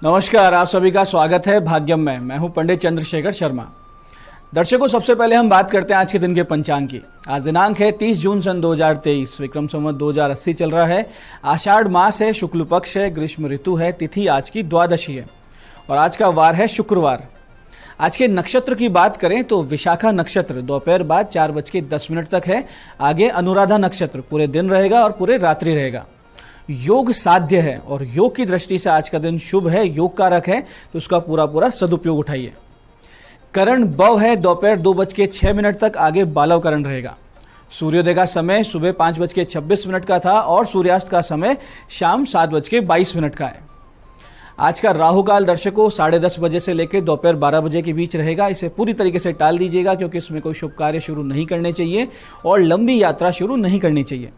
नमस्कार, आप सभी का स्वागत है भाग्यम में। मैं हूं पंडित चंद्रशेखर शर्मा। दर्शकों, सबसे पहले हम बात करते हैं आज के दिन के पंचांग की। आज दिनांक है 30 जून सन 2023, विक्रम संवत 2080 चल रहा है। आषाढ़ मास है, शुक्ल पक्ष है, ग्रीष्म ऋतु है, तिथि आज की द्वादशी है और आज का वार है शुक्रवार। आज के नक्षत्र की बात करें तो विशाखा नक्षत्र दोपहर बाद 4:10 तक है। आगे अनुराधा नक्षत्र पूरे दिन रहेगा और पूरे रात्रि रहेगा। योग साध्य है और योग की दृष्टि से आज का दिन शुभ है, योग कारक है, तो उसका पूरा सदुपयोग उठाइए। करण बव है दोपहर 2:06 तक, आगे बालव करण रहेगा। सूर्योदय का समय सुबह 5:26 का था और सूर्यास्त का समय शाम 7:22 का है। आज का राहु काल दर्शकों 10:30 बजे से लेकर दोपहर 12 बजे के बीच रहेगा। इसे पूरी तरीके से टाल दीजिएगा क्योंकि इसमें कोई शुभ कार्य शुरू नहीं करने चाहिए और लंबी यात्रा शुरू नहीं करनी चाहिए।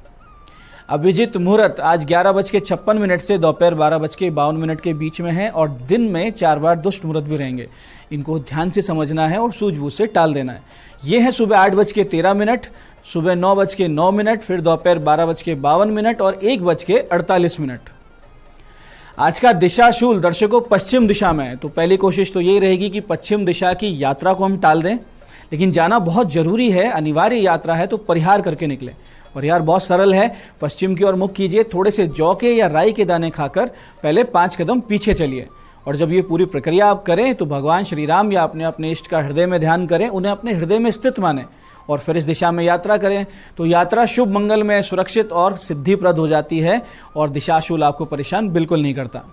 अभिजीत मुहूर्त आज 11:56 से दोपहर 12:52 के बीच में है और दिन में 4 बार दुष्ट मुहूर्त भी रहेंगे। इनको ध्यान से समझना है और सूझबूझ से टाल देना है। ये है सुबह 8:13, सुबह 9:09, फिर दोपहर 12:52 और 1:48। आज का दिशाशूल दर्शकों पश्चिम दिशा में है, तो पहली कोशिश तो यही रहेगी कि पश्चिम दिशा की यात्रा को हम टाल दें, लेकिन जाना बहुत जरूरी है, अनिवार्य यात्रा है, तो परिहार करके निकले। परिहार बहुत सरल है, पश्चिम की ओर मुख कीजिए, थोड़े से जौ के या राई के दाने खाकर पहले 5 कदम पीछे चलिए और जब ये पूरी प्रक्रिया आप करें तो भगवान श्री राम या अपने इष्ट का हृदय में ध्यान करें, उन्हें अपने हृदय में स्थित माने और फिर इस दिशा में यात्रा करें। तो यात्रा शुभ, मंगलमय, सुरक्षित और सिद्धिप्रद हो जाती है और दिशाशूल आपको परेशान बिल्कुल नहीं करता।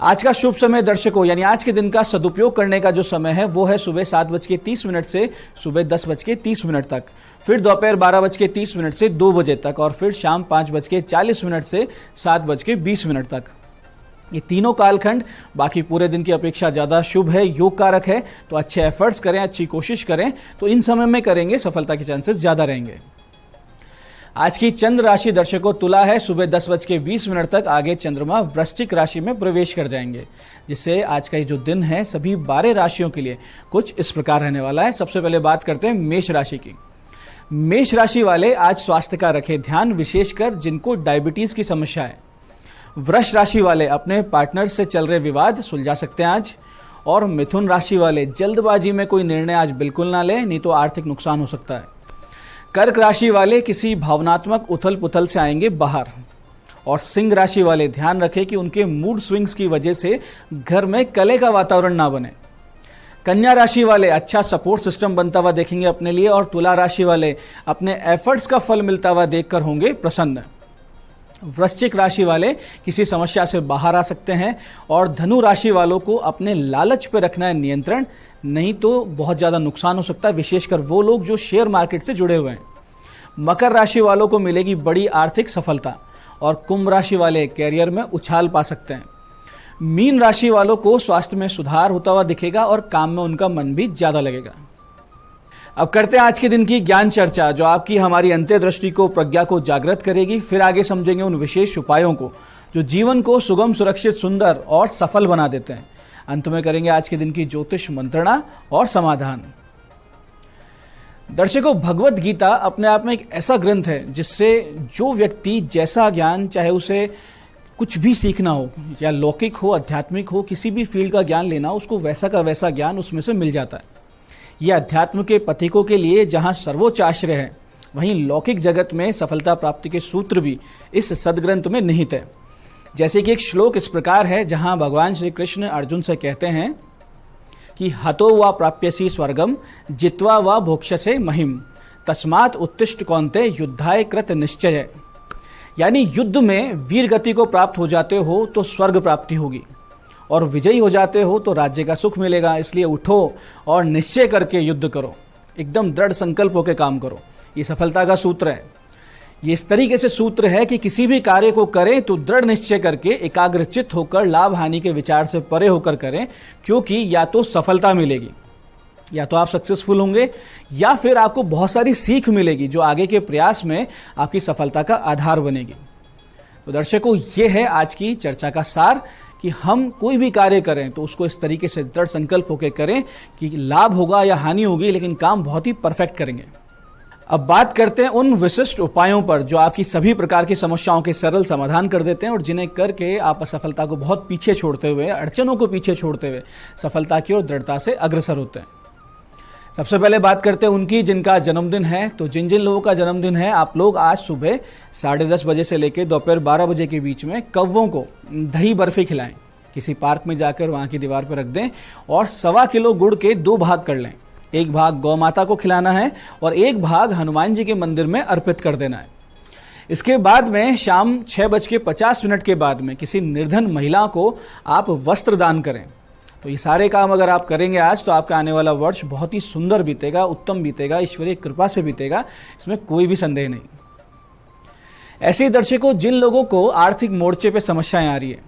आज का शुभ समय दर्शकों, यानी आज के दिन का सदुपयोग करने का जो समय है वो है सुबह 7:30 से सुबह 10:30 तक, फिर दोपहर 12:30 से 2 बजे तक और फिर शाम 5:40 से 7:20 तक। ये तीनों कालखंड बाकी पूरे दिन की अपेक्षा ज्यादा शुभ है, योग कारक है, तो अच्छे एफर्ट्स करें, अच्छी कोशिश करें, तो इन समय में करेंगे सफलता के चांसेस ज्यादा रहेंगे। आज की चंद्र राशि दर्शकों तुला है, सुबह 10:20 तक, आगे चंद्रमा वृश्चिक राशि में प्रवेश कर जाएंगे, जिससे आज का ये जो दिन है सभी 12 राशियों के लिए कुछ इस प्रकार रहने वाला है। सबसे पहले बात करते हैं मेष राशि की। मेष राशि वाले आज स्वास्थ्य का रखें ध्यान, विशेषकर जिनको डायबिटीज की समस्या है। वृष राशि वाले अपने पार्टनर से चल रहे विवाद सुलझा सकते हैं आज। और मिथुन राशि वाले जल्दबाजी में कोई निर्णय आज बिल्कुल ना लें, नहीं तो आर्थिक नुकसान हो सकता है। कर्क राशि वाले किसी भावनात्मक उथल पुथल से आएंगे बाहर। और सिंह राशि वाले ध्यान रखें कि उनके मूड स्विंग्स की वजह से घर में कलह का वातावरण ना बने। कन्या राशि वाले अच्छा सपोर्ट सिस्टम बनता हुआ देखेंगे अपने लिए और तुला राशि वाले अपने एफर्ट्स का फल मिलता हुआ देखकर होंगे प्रसन्न। वृश्चिक राशि वाले किसी समस्या से बाहर आ सकते हैं और धनु राशि वालों को अपने लालच पर रखना है नियंत्रण, नहीं तो बहुत ज्यादा नुकसान हो सकता है, विशेषकर वो लोग जो शेयर मार्केट से जुड़े हुए हैं। मकर राशि वालों को मिलेगी बड़ी आर्थिक सफलता और कुंभ राशि वाले कैरियर में उछाल पा सकते हैं। मीन राशि वालों को स्वास्थ्य में सुधार होता हुआ दिखेगा और काम में उनका मन भी ज्यादा लगेगा। अब करते हैं आज के दिन की ज्ञान चर्चा, जो आपकी हमारी अंत्यदृष्टि को, प्रज्ञा को जागृत करेगी। फिर आगे समझेंगे उन विशेष उपायों को जो जीवन को सुगम, सुरक्षित, सुंदर और सफल बना देते हैं। अंत में करेंगे आज के दिन की ज्योतिष मंत्रणा और समाधान। दर्शकों, भगवत गीता अपने आप में एक ऐसा ग्रंथ है जिससे जो व्यक्ति जैसा ज्ञान, चाहे उसे कुछ भी सीखना हो या लौकिक हो, आध्यात्मिक हो, किसी भी फील्ड का ज्ञान लेना, उसको वैसा का वैसा ज्ञान उसमें से मिल जाता है। यह अध्यात्म के पथिकों के लिए जहां सर्वोच्च आश्रय है, वहीं लौकिक जगत में सफलता प्राप्ति के सूत्र भी इस सदग्रंथ में निहित है। जैसे कि एक श्लोक इस प्रकार है जहां भगवान श्री कृष्ण अर्जुन से कहते हैं कि हतो वा प्राप्यसी स्वर्गम जित्वा वा भोक्ष्यसे महिम तस्मात् उत्तिष्ठ कौन्ते युद्धाय कृत निश्चय। यानी युद्ध में वीर गति को प्राप्त हो जाते हो तो स्वर्ग प्राप्ति होगी और विजयी हो जाते हो तो राज्य का सुख मिलेगा। इसलिए उठो और निश्चय करके युद्ध करो, एकदम दृढ़ संकल्प होकर काम करो। ये सफलता का सूत्र है। ये इस तरीके से सूत्र है कि किसी भी कार्य को करें तो दृढ़ निश्चय करके, एकाग्रचित्त होकर, लाभ हानि के विचार से परे होकर करें, क्योंकि या तो सफलता मिलेगी, या तो आप सक्सेसफुल होंगे, या फिर आपको बहुत सारी सीख मिलेगी जो आगे के प्रयास में आपकी सफलता का आधार बनेगी। तो दर्शकों, ये है आज की चर्चा का सार कि हम कोई भी कार्य करें तो उसको इस तरीके से दृढ़ संकल्प होकर करें कि लाभ होगा या हानि होगी, लेकिन काम बहुत ही परफेक्ट करेंगे। अब बात करते हैं उन विशिष्ट उपायों पर जो आपकी सभी प्रकार की समस्याओं के सरल समाधान कर देते हैं और जिन्हें करके आप असफलता को बहुत पीछे छोड़ते हुए, अड़चनों को पीछे छोड़ते हुए सफलता की ओर दृढ़ता से अग्रसर होते हैं। सबसे पहले बात करते हैं उनकी जिनका जन्मदिन है। तो जिन जिन लोगों का जन्मदिन है, आप लोग आज सुबह 10:30 बजे से लेकर दोपहर 12 बजे के बीच में कौवों को दही बर्फी खिलाएं। किसी पार्क में जाकर वहां की दीवार पर रख दें और 1.25 किलो गुड़ के 2 भाग कर लें। एक भाग गौ माता को खिलाना है और एक भाग हनुमान जी के मंदिर में अर्पित कर देना है। इसके बाद में शाम 6:50 के बाद में किसी निर्धन महिला को आप वस्त्र दान करें। तो ये सारे काम अगर आप करेंगे आज, तो आपका आने वाला वर्ष बहुत ही सुंदर बीतेगा, उत्तम बीतेगा, ईश्वरीय कृपा से बीतेगा, इसमें कोई भी संदेह नहीं। ऐसे ही दर्शकों, जिन लोगों को आर्थिक मोर्चे पे समस्याएं आ रही है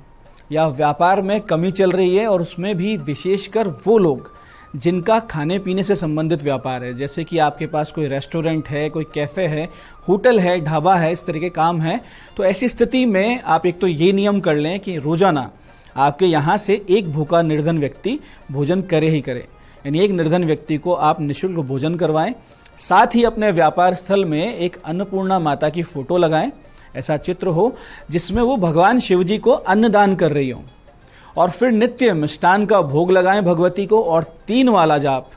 या व्यापार में कमी चल रही है, और उसमें भी विशेषकर वो लोग जिनका खाने पीने से संबंधित व्यापार है, जैसे कि आपके पास कोई रेस्टोरेंट है, कोई कैफे है, होटल है, ढाबा है, इस तरह के काम है, तो ऐसी स्थिति में आप एक तो ये नियम कर लें कि रोजाना आपके यहाँ से एक भूखा निर्धन व्यक्ति भोजन करे ही करे। यानी एक निर्धन व्यक्ति को आप निःशुल्क भोजन करवाएं। साथ ही अपने व्यापार स्थल में एक अन्नपूर्णा माता की फोटो लगाएं। ऐसा चित्र हो जिसमें वो भगवान शिव जी को अन्नदान कर रही हो, और फिर नित्य मिष्टान का भोग लगाएं भगवती को, और 3 माला जाप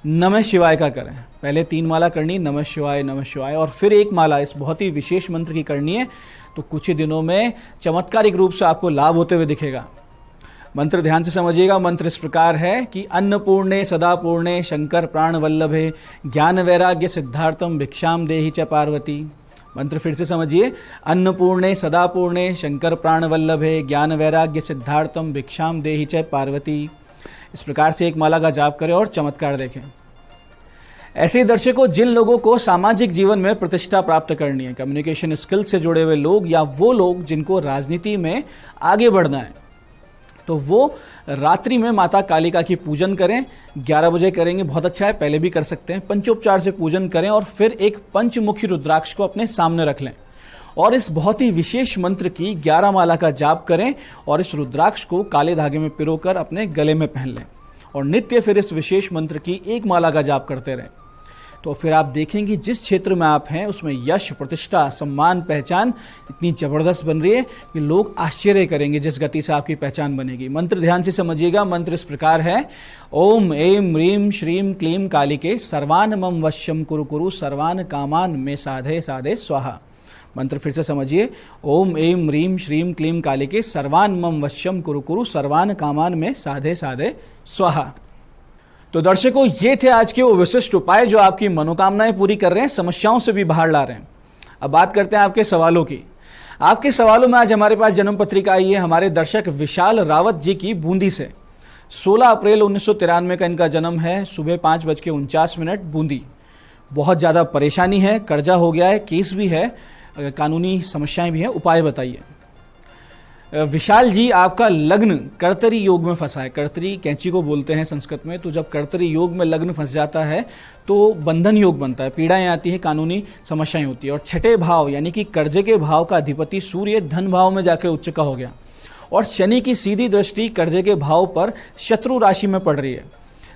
नमः शिवाय का करें। पहले 3 माला करनी नमः शिवाय, और फिर 1 माला इस बहुत ही विशेष मंत्र की करनी है। तो कुछ ही दिनों में चमत्कारिक रूप से आपको लाभ होते हुए दिखेगा। मंत्र ध्यान से समझिएगा। मंत्र इस प्रकार है कि अन्नपूर्णे सदापूर्णे शंकर प्राण वल्लभे ज्ञान वैराग्य सिद्धार्थम भिक्षाम देहि च पार्वती। मंत्र फिर से समझिए। अन्नपूर्णे सदापूर्णे शंकर प्राण वल्लभे ज्ञान वैराग्य सिद्धार्थम भिक्षाम देहि च पार्वती। इस प्रकार से 1 माला का जाप करें और चमत्कार देखें। ऐसे ही दर्शकों, जिन लोगों को सामाजिक जीवन में प्रतिष्ठा प्राप्त करनी है, कम्युनिकेशन स्किल से जुड़े हुए लोग या वो लोग जिनको राजनीति में आगे बढ़ना है, तो वो रात्रि में माता कालिका की पूजन करें। 11 बजे करेंगे, बहुत अच्छा है, पहले भी कर सकते हैं। पंचोपचार से पूजन करें और फिर एक पंचमुखी रुद्राक्ष को अपने सामने रख लें और इस बहुत ही विशेष मंत्र की 11 माला का जाप करें और इस रुद्राक्ष को काले धागे में पिरोकर अपने गले में पहन लें और नित्य फिर इस विशेष मंत्र की 1 माला का जाप करते रहें। तो फिर आप देखेंगे जिस क्षेत्र में आप हैं उसमें यश, प्रतिष्ठा, सम्मान, पहचान इतनी जबरदस्त बन रही है कि लोग आश्चर्य करेंगे जिस गति से आपकी पहचान बनेगी। मंत्र ध्यान से समझिएगा। मंत्र इस प्रकार है। ओम ऐं ह्रीं श्रीं क्लीं कालिके सर्वान् मम वश्यं कुरु कुरु सर्वान् कामान् मे साधे साधे स्वाहा। मंत्र फिर से समझिए। ओम ऐं ह्रीं श्रीं क्लीं कालिके सर्वान् मम वश्यं कुरु कुरु सर्वान् कामान् मे साधे साधे स्वाहा। तो दर्शकों, ये थे आज के वो विशिष्ट उपाय जो आपकी मनोकामनाएं पूरी कर रहे हैं, समस्याओं से भी बाहर ला रहे हैं। अब बात करते हैं आपके सवालों की। आपके सवालों में आज हमारे पास जन्म पत्रिका आई है हमारे दर्शक विशाल रावत जी की बूंदी से। 16 अप्रैल 1993 का इनका जन्म है। सुबह 5:49 बूंदी। बहुत ज़्यादा परेशानी है, कर्जा हो गया है, केस भी है, कानूनी समस्याएं भी हैं। उपाय बताइए। विशाल जी, आपका लग्न कर्तरी योग में फंसा है। कर्तरी कैंची को बोलते हैं संस्कृत में। तो जब कर्तरी योग में लग्न फंस जाता है तो बंधन योग बनता है, पीड़ाएं आती है, कानूनी समस्याएं होती है। और 6ठे भाव यानी कि कर्जे के भाव का अधिपति सूर्य धन भाव में जाकर उच्च का हो गया और शनि की सीधी दृष्टि कर्जे के भाव पर शत्रु राशि में पड़ रही है।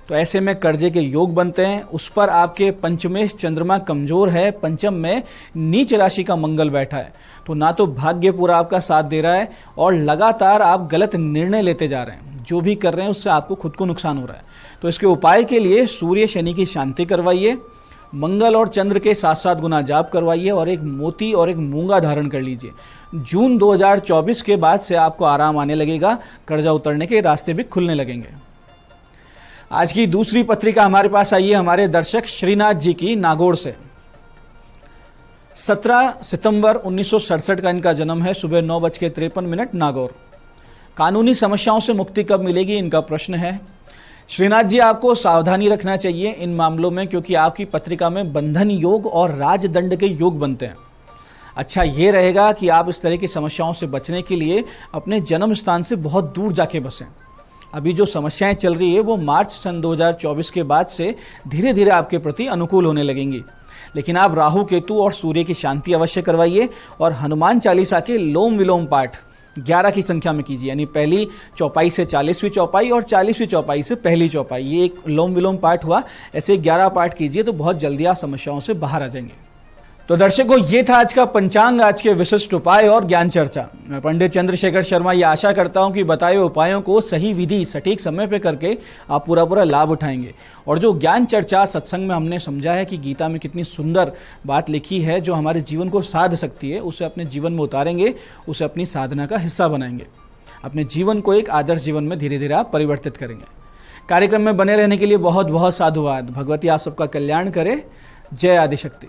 तो ऐसे में कर्जे के योग बनते हैं। उस पर आपके पंचमेश चंद्रमा कमजोर है, पंचम में नीच राशि का मंगल बैठा है। तो ना तो भाग्य पूरा आपका साथ दे रहा है और लगातार आप गलत निर्णय लेते जा रहे हैं। जो भी कर रहे हैं उससे आपको खुद को नुकसान हो रहा है। तो इसके उपाय के लिए सूर्य शनि की शांति करवाइए, मंगल और चंद्र के 7-7 गुना जाप करवाइए और एक मोती और एक मूंगा धारण कर लीजिए। जून 2024 के बाद से आपको आराम आने लगेगा, कर्जा उतरने के रास्ते भी खुलने लगेंगे। आज की दूसरी पत्रिका हमारे पास आई है हमारे दर्शक श्रीनाथ जी की नागौर से। 17 सितंबर 1967 का इनका जन्म है। सुबह 9:53 नागौर। कानूनी समस्याओं से मुक्ति कब मिलेगी, इनका प्रश्न है। श्रीनाथ जी, आपको सावधानी रखना चाहिए इन मामलों में, क्योंकि आपकी पत्रिका में बंधन योग और राजदंड के योग बनते हैं। अच्छा ये रहेगा कि आप इस तरह की समस्याओं से बचने के लिए अपने जन्म स्थान से बहुत दूर जाके बसें। अभी जो समस्याएं चल रही है वो मार्च सन 2024 के बाद से धीरे धीरे आपके प्रति अनुकूल होने लगेंगी। लेकिन आप राहु, केतु और सूर्य की शांति अवश्य करवाइए और हनुमान चालीसा के लोम विलोम पाठ 11 की संख्या में कीजिए, यानी पहली चौपाई से 40वीं चौपाई और 40वीं चौपाई से पहली चौपाई। ये एक लोम विलोम पाठ हुआ। ऐसे 11 पाठ कीजिए तो बहुत जल्दी आप समस्याओं से बाहर आ जाएंगे। तो दर्शकों, ये था आज का पंचांग, आज के विशिष्ट उपाय और ज्ञान चर्चा। मैं पंडित चंद्रशेखर शर्मा ये आशा करता हूं कि बताए हुए उपायों को सही विधि सटीक समय पे करके आप पूरा लाभ उठाएंगे। और जो ज्ञान चर्चा सत्संग में हमने समझा है कि गीता में कितनी सुंदर बात लिखी है जो हमारे जीवन को साध सकती है, उसे अपने जीवन में उतारेंगे, उसे अपनी साधना का हिस्सा बनाएंगे। अपने जीवन को एक आदर्श जीवन में धीरे धीरे आप परिवर्तित करेंगे। कार्यक्रम में बने रहने के लिए बहुत बहुत साधुवाद। भगवती आप सबका कल्याण करे। जय आदिशक्ति।